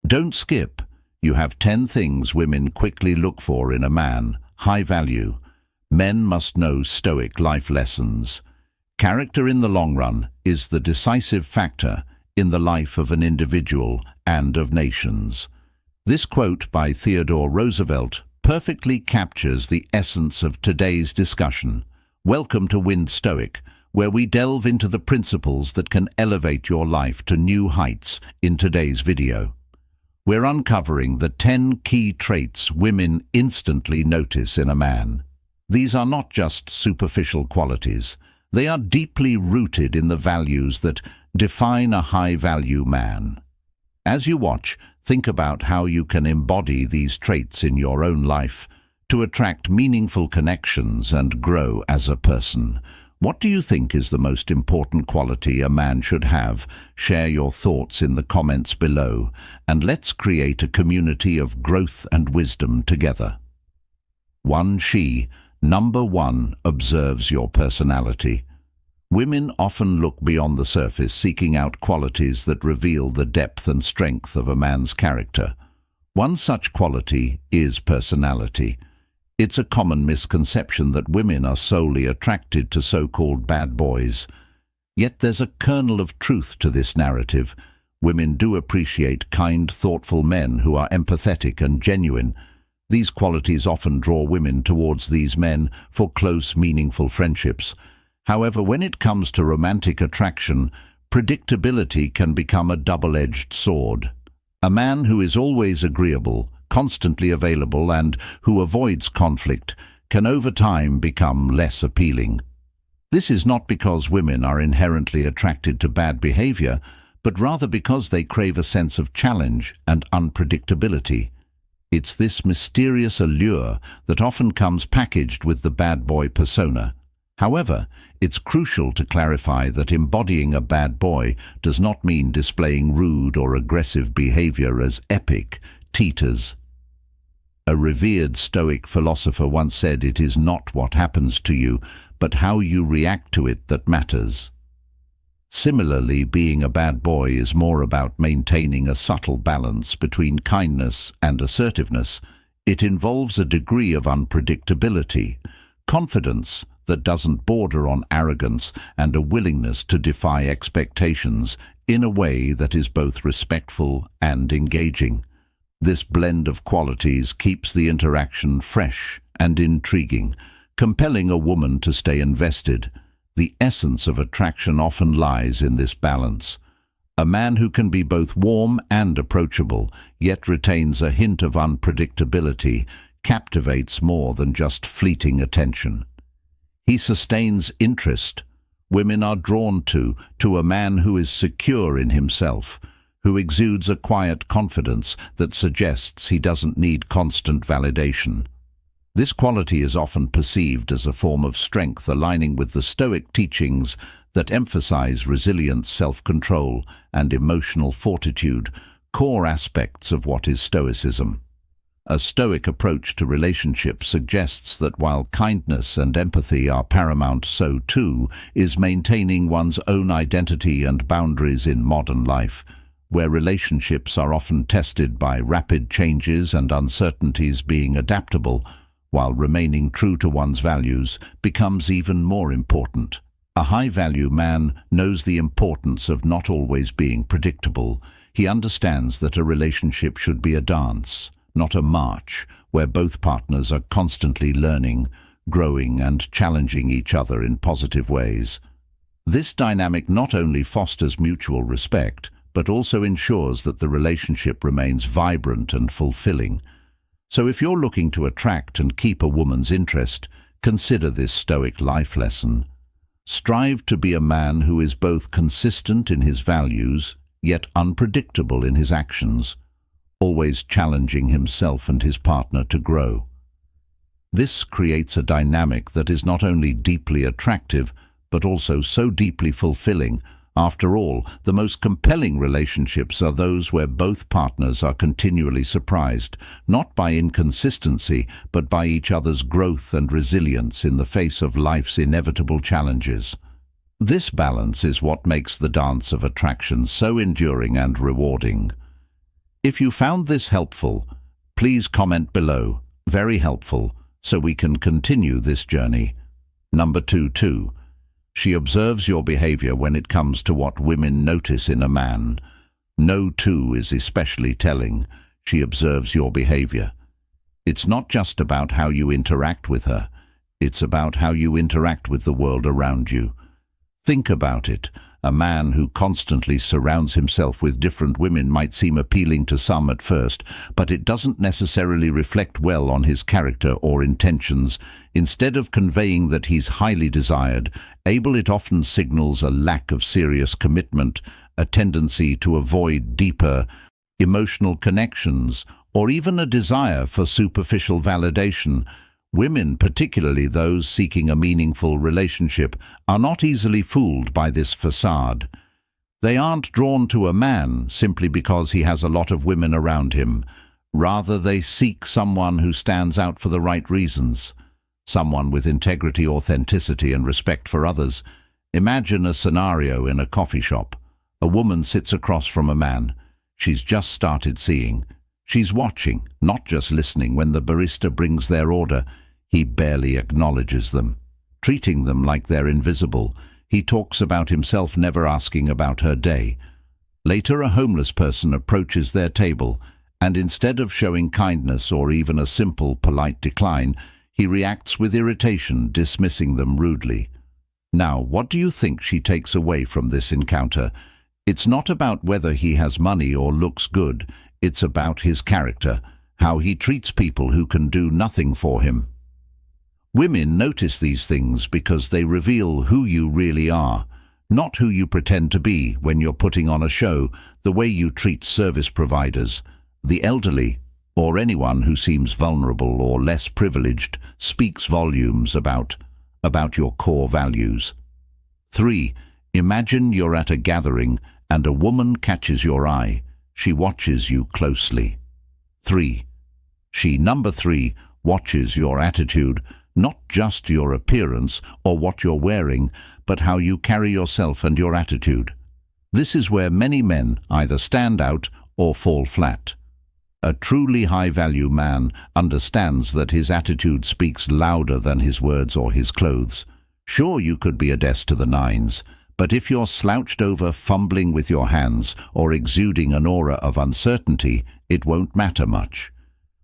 Don't skip. You have 10 things women quickly look for in a man. High value. Men must know Stoic life lessons. Character in the long run is the decisive factor in the life of an individual and of nations. This quote by Theodore Roosevelt perfectly captures the essence of today's discussion. Welcome to Wind Stoic, where we delve into the principles that can elevate your life to new heights in today's video. We're uncovering the 10 key traits women instantly notice in a man. These are not just superficial qualities. They are deeply rooted in the values that define a high-value man. As you watch, think about how you can embody these traits in your own life to attract meaningful connections and grow as a person. What do you think is the most important quality a man should have? Share your thoughts in the comments below, and let's create a community of growth and wisdom together. 1. Number 1 observes your personality. Women often look beyond the surface, seeking out qualities that reveal the depth and strength of a man's character. One such quality is personality. It's a common misconception that women are solely attracted to so-called bad boys. Yet there's a kernel of truth to this narrative. Women do appreciate kind, thoughtful men who are empathetic and genuine. These qualities often draw women towards these men for close, meaningful friendships. However, when it comes to romantic attraction, predictability can become a double-edged sword. A man who is always agreeable, constantly available, and who avoids conflict can over time become less appealing. This is not because women are inherently attracted to bad behavior, but rather because they crave a sense of challenge and unpredictability. It's this mysterious allure that often comes packaged with the bad boy persona. However, it's crucial to clarify that embodying a bad boy does not mean displaying rude or aggressive behavior as epic teeters. A revered Stoic philosopher once said, "It is not what happens to you, but how you react to it that matters." Similarly, being a bad boy is more about maintaining a subtle balance between kindness and assertiveness. It involves a degree of unpredictability, confidence that doesn't border on arrogance, and a willingness to defy expectations in a way that is both respectful and engaging. This blend of qualities keeps the interaction fresh and intriguing, compelling a woman to stay invested. The essence of attraction often lies in this balance. A man who can be both warm and approachable, yet retains a hint of unpredictability, captivates more than just fleeting attention. He sustains interest. Women are drawn to a man who is secure in himself, who exudes a quiet confidence that suggests he doesn't need constant validation. This quality is often perceived as a form of strength, aligning with the Stoic teachings that emphasize resilience, self-control, and emotional fortitude, core aspects of what is Stoicism. A Stoic approach to relationships suggests that while kindness and empathy are paramount, so too is maintaining one's own identity and boundaries in modern life, where relationships are often tested by rapid changes and uncertainties. Being adaptable while remaining true to one's values becomes even more important. A high-value man knows the importance of not always being predictable. He understands that a relationship should be a dance, not a march, where both partners are constantly learning, growing, and challenging each other in positive ways. This dynamic not only fosters mutual respect, but also ensures that the relationship remains vibrant and fulfilling. So if you're looking to attract and keep a woman's interest, consider this Stoic life lesson. Strive to be a man who is both consistent in his values, yet unpredictable in his actions, always challenging himself and his partner to grow. This creates a dynamic that is not only deeply attractive, but also so deeply fulfilling. After all, the most compelling relationships are those where both partners are continually surprised, not by inconsistency, but by each other's growth and resilience in the face of life's inevitable challenges. This balance is what makes the dance of attraction so enduring and rewarding. If you found this helpful, please comment below, very helpful, so we can continue this journey. Number 2. She observes your behavior when it comes to what women notice in a man. No 2 is especially telling. She observes your behavior. It's not just about how you interact with her. It's about how you interact with the world around you. Think about it. A man who constantly surrounds himself with different women might seem appealing to some at first, but it doesn't necessarily reflect well on his character or intentions. Instead of conveying that he's highly desired, it often signals a lack of serious commitment, a tendency to avoid deeper emotional connections, or even a desire for superficial validation. Women, particularly those seeking a meaningful relationship, are not easily fooled by this facade. They aren't drawn to a man simply because he has a lot of women around him. Rather, they seek someone who stands out for the right reasons. Someone with integrity, authenticity, and respect for others. Imagine a scenario in a coffee shop. A woman sits across from a man. She's just started seeing. She's watching, not just listening. When the barista brings their order, he barely acknowledges them, treating them like they're invisible. He talks about himself, never asking about her day. Later, a homeless person approaches their table, and instead of showing kindness or even a simple, polite decline, he reacts with irritation, dismissing them rudely. Now, what do you think she takes away from this encounter? It's not about whether he has money or looks good. It's about his character, how he treats people who can do nothing for him. Women notice these things because they reveal who you really are, not who you pretend to be when you're putting on a show. The way you treat service providers, the elderly, or anyone who seems vulnerable or less privileged speaks volumes about your core values. 3. Imagine you're at a gathering and a woman catches your eye. She watches you closely. 3. Number 3 watches your attitude, not just your appearance or what you're wearing, but how you carry yourself and your attitude. This is where many men either stand out or fall flat. A truly high-value man understands that his attitude speaks louder than his words or his clothes. Sure, you could be a desk to the nines, but if you're slouched over, fumbling with your hands, or exuding an aura of uncertainty, it won't matter much.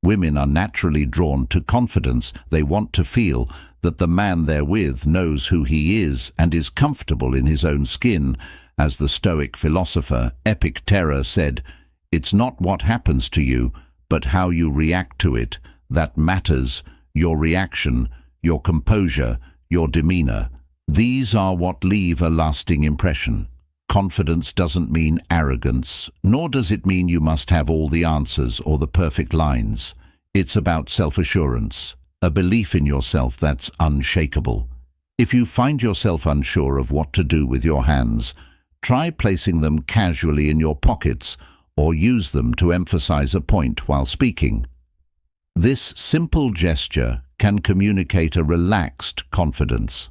Women are naturally drawn to confidence. They want to feel that the man they're with knows who he is and is comfortable in his own skin. As the Stoic philosopher Epictetus said, "It's not what happens to you, but how you react to it that matters. Your reaction, your composure, your demeanor. These are what leave a lasting impression." Confidence doesn't mean arrogance, nor does it mean you must have all the answers or the perfect lines. It's about self-assurance, a belief in yourself that's unshakable. If you find yourself unsure of what to do with your hands, try placing them casually in your pockets or use them to emphasize a point while speaking. This simple gesture can communicate a relaxed confidence.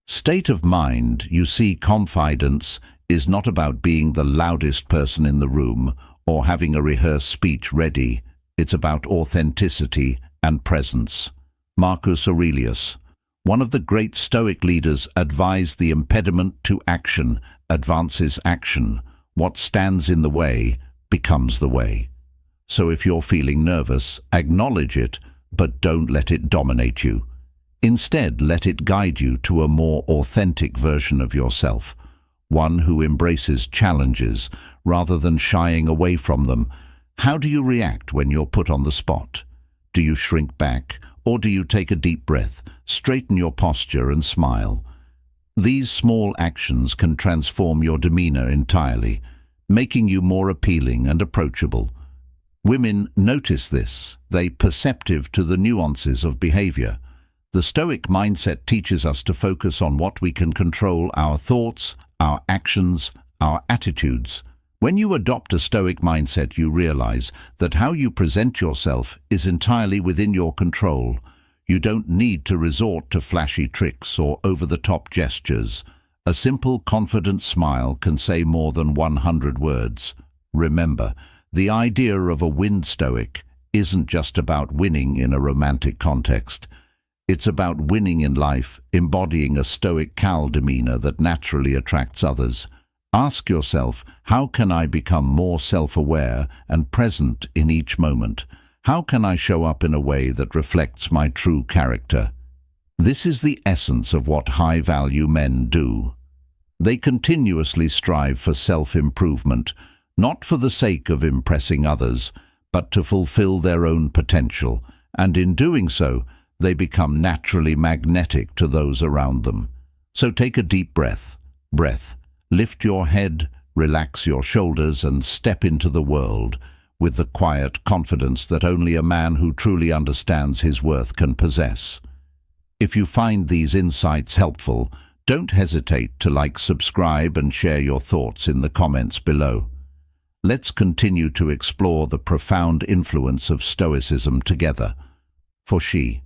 State of mind. You see, confidence is not about being the loudest person in the room or having a rehearsed speech ready. It's about authenticity and presence. Marcus Aurelius, one of the great Stoic leaders, advised the impediment to action advances action. What stands in the way becomes the way. So if you're feeling nervous, acknowledge it, but don't let it dominate you. Instead, let it guide you to a more authentic version of yourself, one who embraces challenges rather than shying away from them. How do you react when you're put on the spot? Do you shrink back, or do you take a deep breath, straighten your posture and smile? These small actions can transform your demeanor entirely, making you more appealing and approachable. Women notice this. They're perceptive to the nuances of behavior. The Stoic mindset teaches us to focus on what we can control: our thoughts, our actions, our attitudes. When you adopt a Stoic mindset, you realize that how you present yourself is entirely within your control. You don't need to resort to flashy tricks or over-the-top gestures. A simple, confident smile can say more than 100 words. Remember, the idea of a win Stoic isn't just about winning in a romantic context. It's about winning in life, embodying a Stoic cal demeanor that naturally attracts others. Ask yourself, how can I become more self-aware and present in each moment? How can I show up in a way that reflects my true character? This is the essence of what high-value men do. They continuously strive for self-improvement, not for the sake of impressing others, but to fulfill their own potential, and in doing so, they become naturally magnetic to those around them. So take a deep breath. Lift your head, relax your shoulders, and step into the world with the quiet confidence that only a man who truly understands his worth can possess. If you find these insights helpful, don't hesitate to like, subscribe, and share your thoughts in the comments below. Let's continue to explore the profound influence of Stoicism together. For she.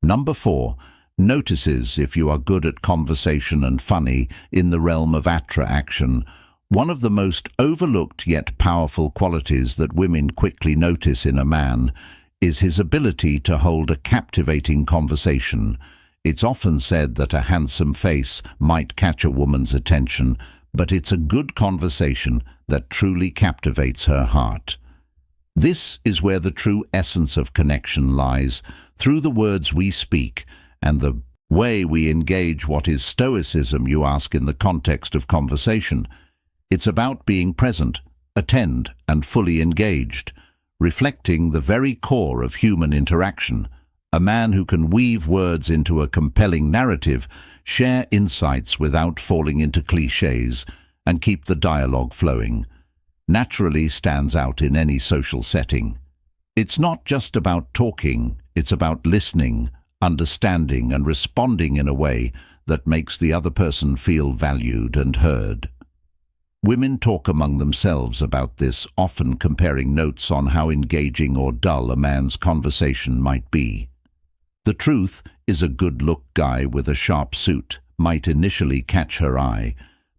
Number 4. Notices if you are good at conversation and funny in the realm of attraction. One of the most overlooked yet powerful qualities that women quickly notice in a man is his ability to hold a captivating conversation. It's often said that a handsome face might catch a woman's attention, but it's a good conversation that truly captivates her heart. This is where the true essence of connection lies, through the words we speak and the way we engage. What is Stoicism, you ask, in the context of conversation? It's about being present, attentive, and fully engaged, reflecting the very core of human interaction. A man who can weave words into a compelling narrative, share insights without falling into clichés, and keep the dialogue flowing, naturally stands out in any social setting. It's not just about talking, it's about listening, understanding, and responding in a way that makes the other person feel valued and heard. Women talk among themselves about this, often comparing notes on how engaging or dull a man's conversation might be. The truth is, a good-look guy with a sharp suit might initially catch her eye,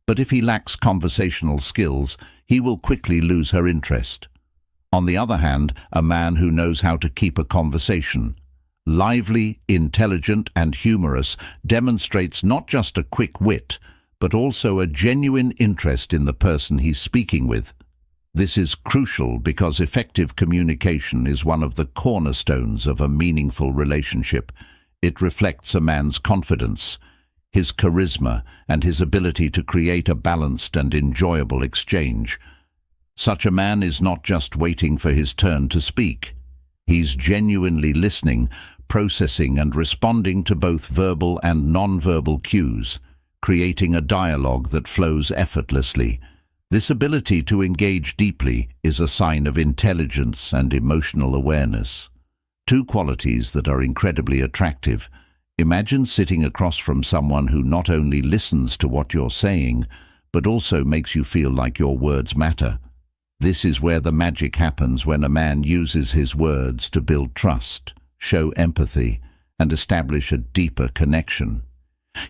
but if he lacks conversational skills, he will quickly lose her interest. On the other hand, a man who knows how to keep a conversation lively, intelligent, and humorous demonstrates not just a quick wit, but also a genuine interest in the person he's speaking with. This is crucial because effective communication is one of the cornerstones of a meaningful relationship. It reflects a man's confidence, his charisma, and his ability to create a balanced and enjoyable exchange. Such a man is not just waiting for his turn to speak. He's genuinely listening, processing, and responding to both verbal and non-verbal cues, creating a dialogue that flows effortlessly. This ability to engage deeply is a sign of intelligence and emotional awareness, two qualities that are incredibly attractive. Imagine sitting across from someone who not only listens to what you're saying, but also makes you feel like your words matter. This is where the magic happens, when a man uses his words to build trust, show empathy, and establish a deeper connection.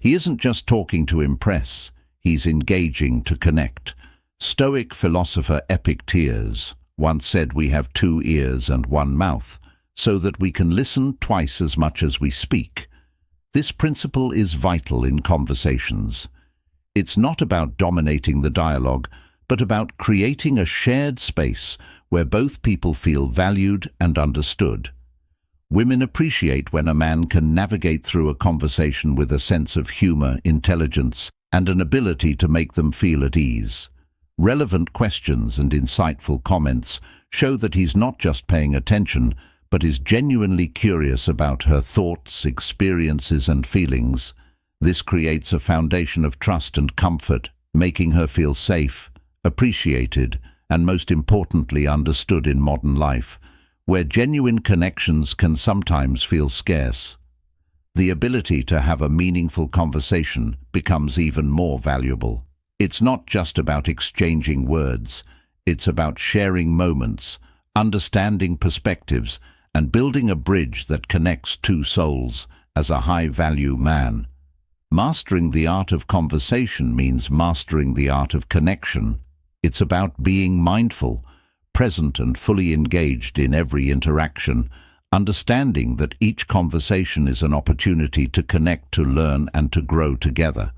He isn't just talking to impress, he's engaging to connect. Stoic philosopher Epictetus once said, "We have 2 ears and 1 mouth, so that we can listen twice as much as we speak." This principle is vital in conversations. It's not about dominating the dialogue, but about creating a shared space where both people feel valued and understood. Women appreciate when a man can navigate through a conversation with a sense of humor, intelligence, and an ability to make them feel at ease. Relevant questions and insightful comments show that he's not just paying attention, but is genuinely curious about her thoughts, experiences, and feelings. This creates a foundation of trust and comfort, making her feel safe, appreciated, and most importantly understood in modern life, where genuine connections can sometimes feel scarce. The ability to have a meaningful conversation becomes even more valuable. It's not just about exchanging words, it's about sharing moments, understanding perspectives, and building a bridge that connects 2 souls. As a high-value man, mastering the art of conversation means mastering the art of connection. It's about being mindful, present and fully engaged in every interaction, understanding that each conversation is an opportunity to connect, to learn and to grow together.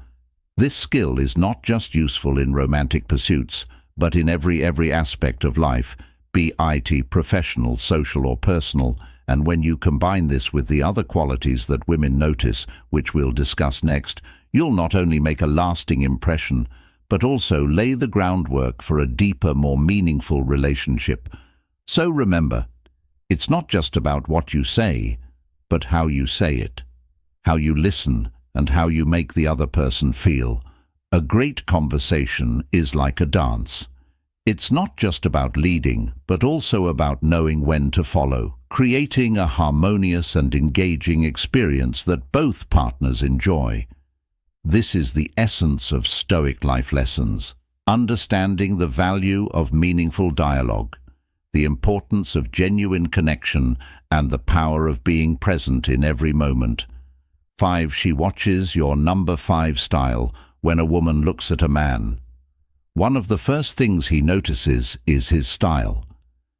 This skill is not just useful in romantic pursuits, but in every aspect of life, be it professional, social or personal, and when you combine this with the other qualities that women notice, which we'll discuss next, you'll not only make a lasting impression, but also lay the groundwork for a deeper, more meaningful relationship. So remember, it's not just about what you say, but how you say it, how you listen, and how you make the other person feel. A great conversation is like a dance. It's not just about leading, but also about knowing when to follow, creating a harmonious and engaging experience that both partners enjoy. This is the essence of Stoic life lessons, understanding the value of meaningful dialogue, the importance of genuine connection, and the power of being present in every moment. 5. She watches your number 5 style. When a woman looks at a man, one of the first things he notices is his style.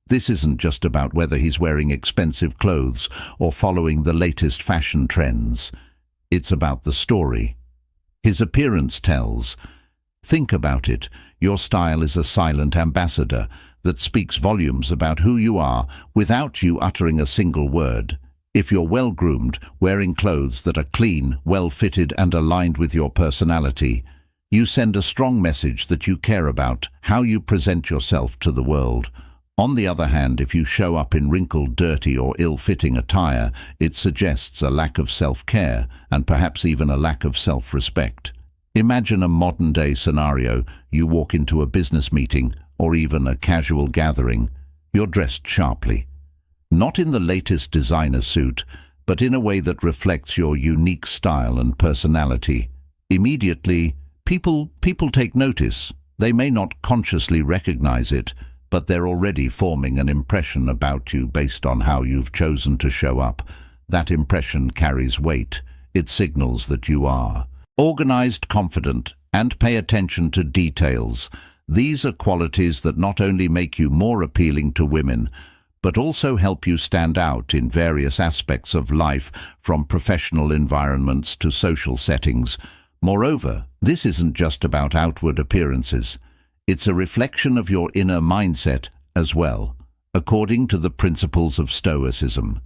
This isn't just about whether he's wearing expensive clothes or following the latest fashion trends. It's about the story his appearance tells. Think about it. Your style is a silent ambassador that speaks volumes about who you are without you uttering a single word. If you're well-groomed, wearing clothes that are clean, well-fitted and aligned with your personality, you send a strong message that you care about how you present yourself to the world. On the other hand, if you show up in wrinkled, dirty or ill-fitting attire, it suggests a lack of self-care and perhaps even a lack of self-respect. Imagine a modern-day scenario. You walk into a business meeting or even a casual gathering. You're dressed sharply. Not in the latest designer suit, but in a way that reflects your unique style and personality. Immediately, people take notice. They may not consciously recognize it, but they're already forming an impression about you based on how you've chosen to show up. That impression carries weight. It signals that you are organized, confident, and pay attention to details. These are qualities that not only make you more appealing to women, but also help you stand out in various aspects of life, from professional environments to social settings. Moreover, this isn't just about outward appearances. It's a reflection of your inner mindset as well, according to the principles of Stoicism.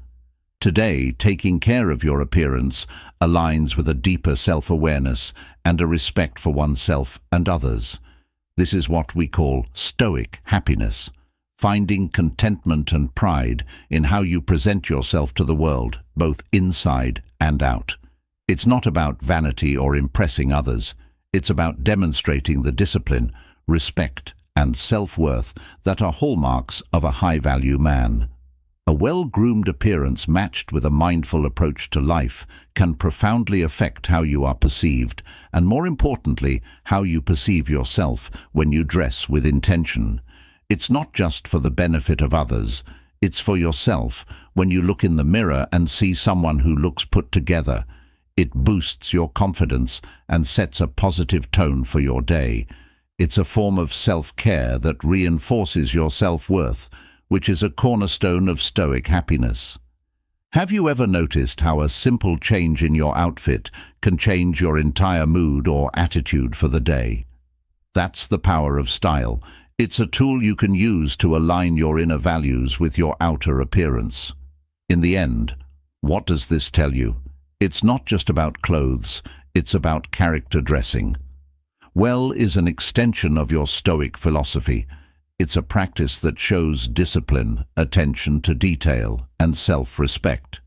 Today, taking care of your appearance aligns with a deeper self-awareness and a respect for oneself and others. This is what we call Stoic happiness, finding contentment and pride in how you present yourself to the world, both inside and out. It's not about vanity or impressing others. It's about demonstrating the discipline, respect, and self-worth that are hallmarks of a high-value man. A well-groomed appearance matched with a mindful approach to life can profoundly affect how you are perceived, and more importantly, how you perceive yourself when you dress with intention. It's not just for the benefit of others, it's for yourself. When you look in the mirror and see someone who looks put together, it boosts your confidence and sets a positive tone for your day. It's a form of self-care that reinforces your self-worth, which is a cornerstone of Stoic happiness. Have you ever noticed how a simple change in your outfit can change your entire mood or attitude for the day? That's the power of style. It's a tool you can use to align your inner values with your outer appearance. In the end, what does this tell you? It's not just about clothes, it's about character dressing. Well is an extension of your Stoic philosophy. It's a practice that shows discipline, attention to detail, and self-respect.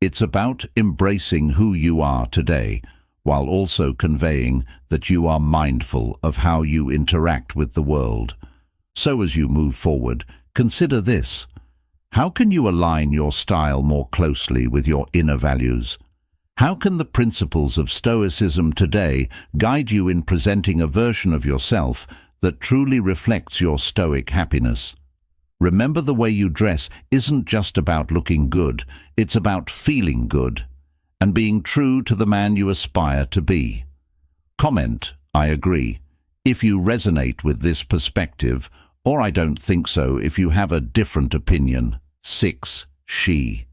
It's about embracing who you are today, while also conveying that you are mindful of how you interact with the world. So as you move forward, consider this. How can you align your style more closely with your inner values? How can the principles of Stoicism today guide you in presenting a version of yourself that truly reflects your Stoic happiness? Remember, the way you dress isn't just about looking good, it's about feeling good and being true to the man you aspire to be. Comment, I agree. if you resonate with this perspective, or I don't think so if you have a different opinion. 6. She.